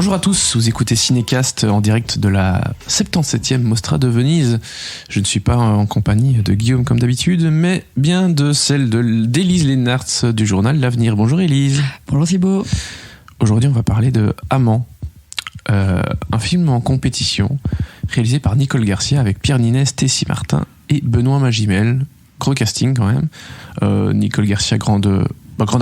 Bonjour à tous, vous écoutez Cinécast en direct de la 77e Mostra de Venise. Je ne suis pas en compagnie de Guillaume comme d'habitude, mais bien de celle d'Élise Lennartz du journal L'Avenir. Bonjour Élise. Bonjour Thibaut. Aujourd'hui on va parler de Amant, un film en compétition réalisé par Nicole Garcia avec Pierre Ninet, Stécie Martin et Benoît Magimel. Gros casting quand même. Nicole Garcia, grande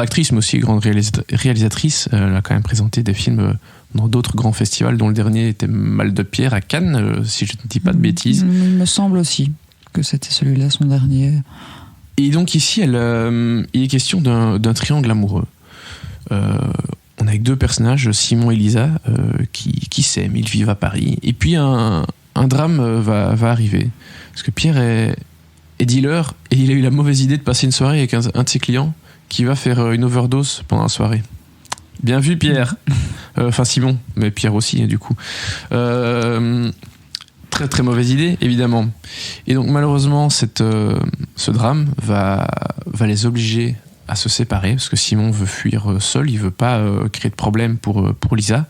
actrice mais aussi grande réalisatrice. Elle a quand même présenté des films dans d'autres grands festivals, dont le dernier était Mal de Pierre à Cannes, si je ne dis pas de bêtises. Il me semble aussi que c'était celui-là, son dernier. Et donc ici, il est question d'un triangle amoureux. On a avec deux personnages, Simon et Lisa, qui s'aiment, ils vivent à Paris. Et puis un drame va arriver. Parce que Pierre est dealer et il a eu la mauvaise idée de passer une soirée avec un de ses clients qui va faire une overdose pendant la soirée. Bien vu Pierre. Enfin Simon, mais Pierre aussi du coup. Très très mauvaise idée évidemment. Et donc malheureusement ce drame va les obliger à se séparer parce que Simon veut fuir seul, il veut pas créer de problème pour Lisa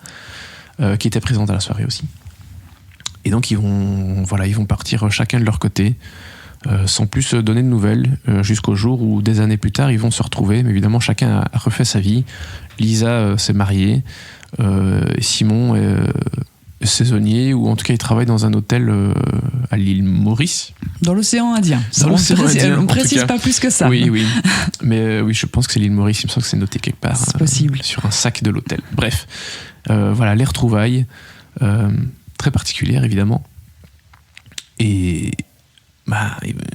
qui était présente à la soirée aussi. Et donc ils vont partir chacun de leur côté. Sans plus se donner de nouvelles jusqu'au jour où des années plus tard ils vont se retrouver, mais évidemment chacun a refait sa vie. Lisa s'est mariée, Simon est saisonnier, ou en tout cas il travaille dans un hôtel à l'île Maurice, dans l'océan Indien. On précise pas plus que ça. Oui mais oui, je pense que c'est l'île Maurice, il me semble que c'est noté quelque part, c'est possible, sur un sac de l'hôtel. Bref, voilà les retrouvailles très particulières évidemment. Et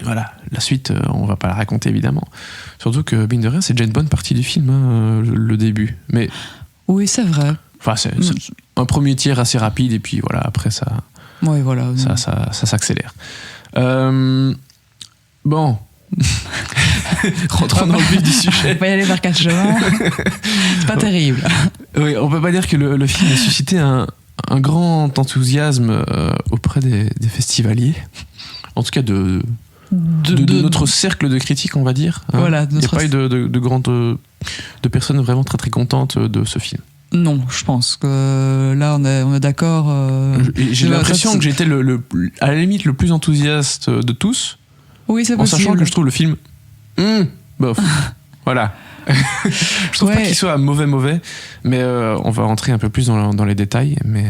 voilà, la suite, on va pas la raconter évidemment. Surtout que, mine de rien, c'est déjà une bonne partie du film, le début. Mais oui, c'est vrai. Enfin, c'est un premier tiers assez rapide, et puis voilà, après ça, ouais, voilà, ça s'accélère. Bon, rentrons dans le vif du sujet. On va y aller vers 4 chemins. C'est pas terrible. Oui, on peut pas dire que le film a suscité un grand enthousiasme auprès des festivaliers. En tout cas de notre cercle de critiques, on va dire. Voilà, il n'y a pas eu de personnes vraiment très très contentes de ce film. Non, je pense que là on est d'accord. J'ai l'impression que j'étais à la limite le plus enthousiaste de tous. Oui, c'est en possible. sachant que je trouve le film bof. Voilà. Je trouve pas qu'il soit mauvais, mais on va rentrer un peu plus dans les détails, mais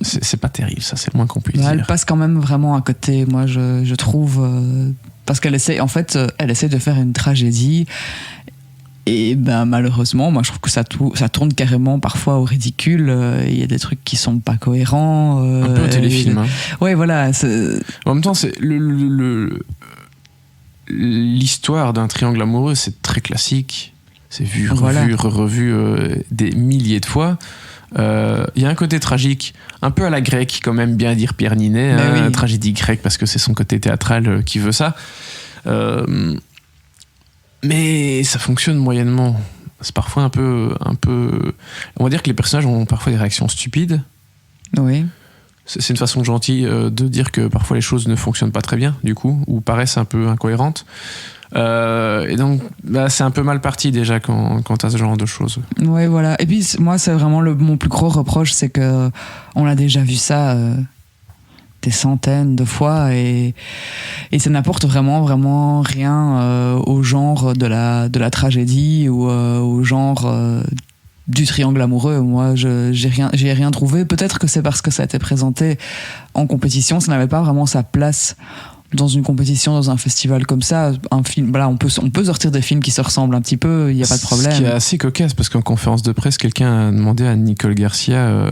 c'est pas terrible, ça, c'est le moins qu'on puisse dire. Elle passe quand même vraiment à côté, moi je trouve, parce qu'elle essaie de faire une tragédie, et malheureusement moi je trouve que ça tourne carrément parfois au ridicule. Il y a des trucs qui sont pas cohérents, un peu un téléfilm. Ouais, voilà, en même temps c'est l'histoire d'un triangle amoureux, c'est très classique, c'est vu, revu des milliers de fois. Il y a un côté tragique, un peu à la grecque, quand même, bien dire Pierre Ninet, oui. Tragédie grecque, parce que c'est son côté théâtral qui veut ça. Mais ça fonctionne moyennement. C'est parfois un peu. On va dire que les personnages ont parfois des réactions stupides. Oui. C'est une façon gentille de dire que parfois les choses ne fonctionnent pas très bien, du coup, ou paraissent un peu incohérentes. Et donc c'est un peu mal parti déjà quand t'as ce genre de choses. Ouais, voilà. Et puis moi c'est vraiment mon plus gros reproche, c'est que on a déjà vu ça des centaines de fois, et ça n'apporte vraiment rien au genre de la tragédie ou au genre du triangle amoureux. Moi j'ai rien trouvé. Peut-être que c'est parce que ça a été présenté en compétition, ça n'avait pas vraiment sa place dans une compétition, dans un festival comme ça. Un film, voilà, on peut sortir des films qui se ressemblent un petit peu, il n'y a pas de problème. Ce qui est assez cocasse, parce qu'en conférence de presse, quelqu'un a demandé à Nicole Garcia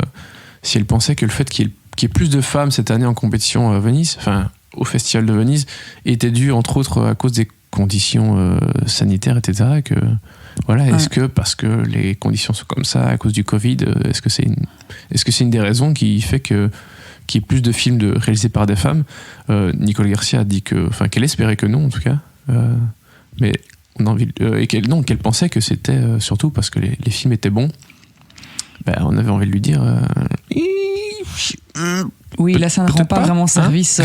si elle pensait que le fait qu'il y ait plus de femmes cette année en compétition à Venise, enfin au festival de Venise, était dû entre autres à cause des conditions sanitaires, etc. Et que, voilà, est-ce que parce que les conditions sont comme ça à cause du Covid, est-ce que c'est une des raisons qui fait qu'il y ait plus de films réalisés par des femmes? Nicole Garcia a dit qu'elle espérait que non, en tout cas, mais on a envie qu'elle pensait que c'était surtout parce que les films étaient bons. On avait envie de lui dire oui, là ça ne rend pas vraiment service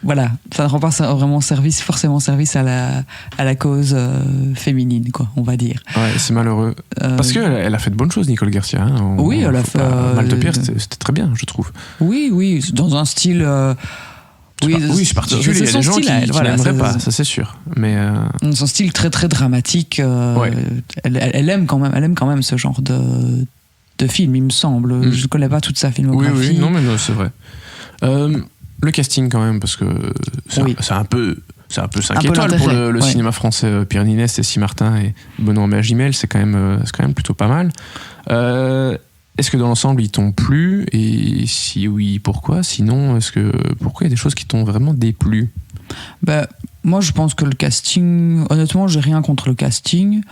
voilà, ça ne rend pas vraiment forcément service à la cause féminine, quoi, on va dire. Ouais, c'est malheureux. Parce qu'elle a fait de bonnes choses, Nicole Garcia. Hein. Oui, elle a fait. Mal de Pierre, c'était très bien, je trouve. Oui, dans un style. C'est particulier. Il y a des gens qui n'aimeraient pas, ça c'est sûr. Mais son style très très dramatique. Elle aime quand même ce genre de film, il me semble. Je ne connais pas toute sa filmographie. Oui, non, mais non, c'est vrai. Le casting quand même, parce que c'est un peu 5 étoiles pour le cinéma français. Pierre Ninès, Cécile Martin et Benoît Magimel, c'est quand même plutôt pas mal. Est-ce que dans l'ensemble ils t'ont plu, et si oui, pourquoi? Sinon, pourquoi il y a des choses qui t'ont vraiment déplu? Moi je pense que le casting, honnêtement j'ai rien contre le casting.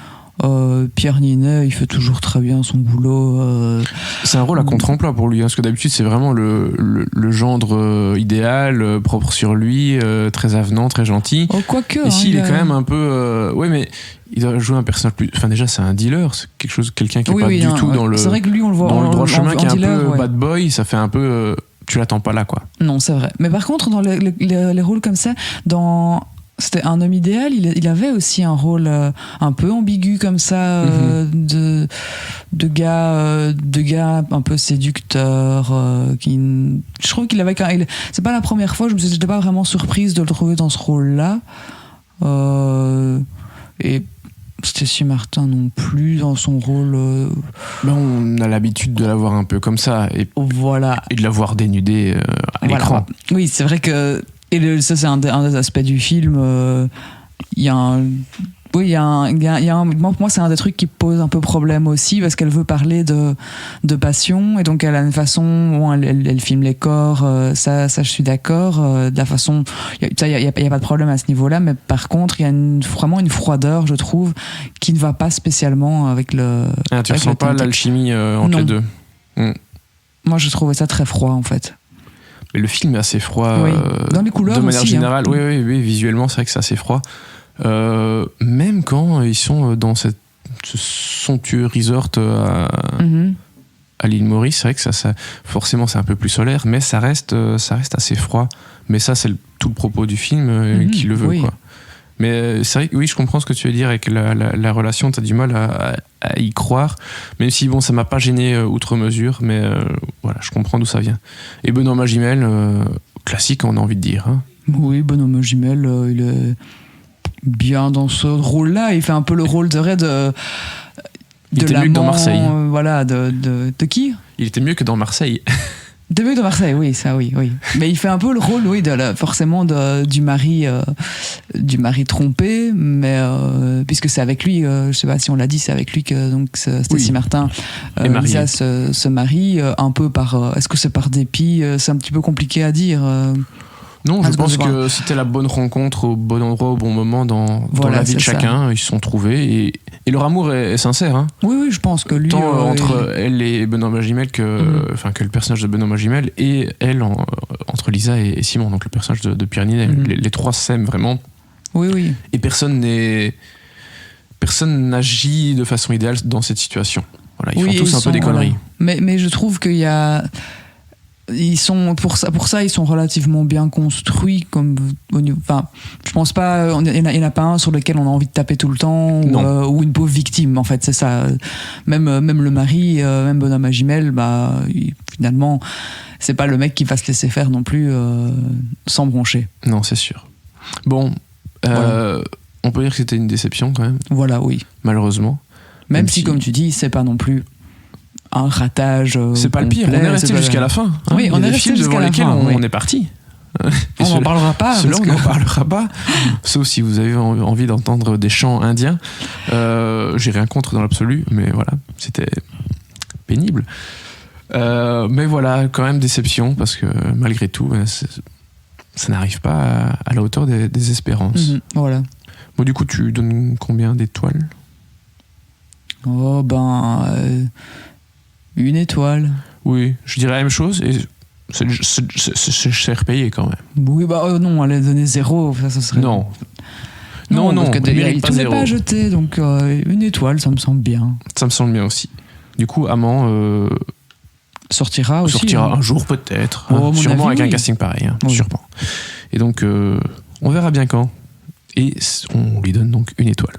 Pierre Ninet, il fait toujours très bien son boulot. C'est un rôle à contre-emploi pour lui, hein, parce que d'habitude c'est vraiment le gendre idéal, propre sur lui, très avenant, très gentil. Quoique. Ici, il est quand même un peu. Mais il doit jouer un personnage plus. Enfin, déjà, c'est un dealer, c'est quelqu'un qui est pas du tout dans le. C'est vrai que lui, on le voit dans le droit chemin, qui est dealer, un peu bad boy. Ça fait un peu. Tu l'attends pas là, quoi. Non, c'est vrai. Mais par contre, dans les rôles comme ça, c'était Un homme idéal, il avait aussi un rôle un peu ambigu comme ça, de gars un peu séducteur. Je trouve qu'il avait c'est pas la première fois, j'étais pas vraiment surprise de le trouver dans ce rôle-là. Et Cécile Martin non plus dans son rôle. On a l'habitude de la voir un peu comme ça, et de la voir dénudée à l'écran. Oui, c'est vrai que. Et ça, c'est un des aspects du film. Il y a un. Moi, c'est un des trucs qui pose un peu problème aussi, parce qu'elle veut parler de passion, et donc elle a une façon. Elle filme les corps, ça je suis d'accord. De la façon. Il n'y a pas de problème à ce niveau-là, mais par contre, il y a vraiment une froideur, je trouve, qui ne va pas spécialement avec le. Tu ressens pas l'alchimie entre les deux? Moi, je trouvais ça très froid, en fait. Mais le film est assez froid. Dans les couleurs de manière aussi, générale. Oui, visuellement, c'est vrai que c'est assez froid. Même quand ils sont dans ce somptueux resort à l'île Maurice, c'est vrai que ça, forcément, c'est un peu plus solaire, mais ça reste assez froid. Mais ça, c'est tout le propos du film qui le veut, quoi. Mais c'est vrai que oui, je comprends ce que tu veux dire avec la relation, t'as du mal à y croire, même si ça m'a pas gêné outre mesure, mais voilà, je comprends d'où ça vient. Et Benoît Magimel, classique, on a envie de dire. Hein. Oui, Benoît Magimel, il est bien dans ce rôle-là, il fait un peu le rôle de il était mieux que dans Marseille. De qui? Il était mieux que dans Marseille. De mieux que dans Marseille, oui, ça, oui. Mais il fait un peu le rôle, forcément, du mari trompé, mais puisque c'est avec lui, je sais pas si on l'a dit, c'est avec lui que donc Cécile Martin, Lisa se marie, un peu par. Est-ce que c'est par dépit? C'est un petit peu compliqué à dire. Non, je pense que c'était la bonne rencontre au bon endroit, au bon moment dans la vie de chacun. Ils se sont trouvés et leur amour est sincère. Hein. Oui, je pense que lui. Tant entre elle et Benoît Magimel que le personnage de Benoît Magimel, et elle entre Lisa et Simon, donc le personnage de Pierre Ninet. Les trois s'aiment vraiment. Oui. Et personne n'agit de façon idéale dans cette situation. Voilà, ils font tous un peu des conneries. Mais je trouve qu'il y a. Pour ça, ils sont relativement bien construits. Je pense pas. Il n'y en a pas un sur lequel on a envie de taper tout le temps, ou une pauvre victime, en fait, c'est ça. Même le mari, même Benoît Magimel, finalement, c'est pas le mec qui va se laisser faire non plus sans broncher. Non, c'est sûr. Bon, on peut dire que c'était une déception quand même. Voilà, oui. Malheureusement. Même si, comme tu dis, c'est pas non plus un ratage. C'est pas complet, le pire, on est resté jusqu'à la fin. Hein. Oui, on est resté jusqu'à la fin. On est parti. On n'en parlera pas. On n'en parlera pas. Sauf si vous avez envie d'entendre des chants indiens. J'ai rien contre dans l'absolu, mais voilà, c'était pénible. Mais voilà, quand même déception, parce que malgré tout, ça n'arrive pas à la hauteur des espérances. Voilà. Bon, du coup, tu donnes combien d'étoiles? Une étoile. Oui, je dirais la même chose, et c'est cher payé quand même. Oui, non, elle a donné 0, ça serait... Non, parce que il tout n'est pas jeté, donc une étoile, ça me semble bien. Ça me semble bien aussi. Du coup, Amand sortira un jour peut-être, sûrement avec un casting pareil, sûrement. Et donc, on verra bien quand. Et on lui donne donc une étoile.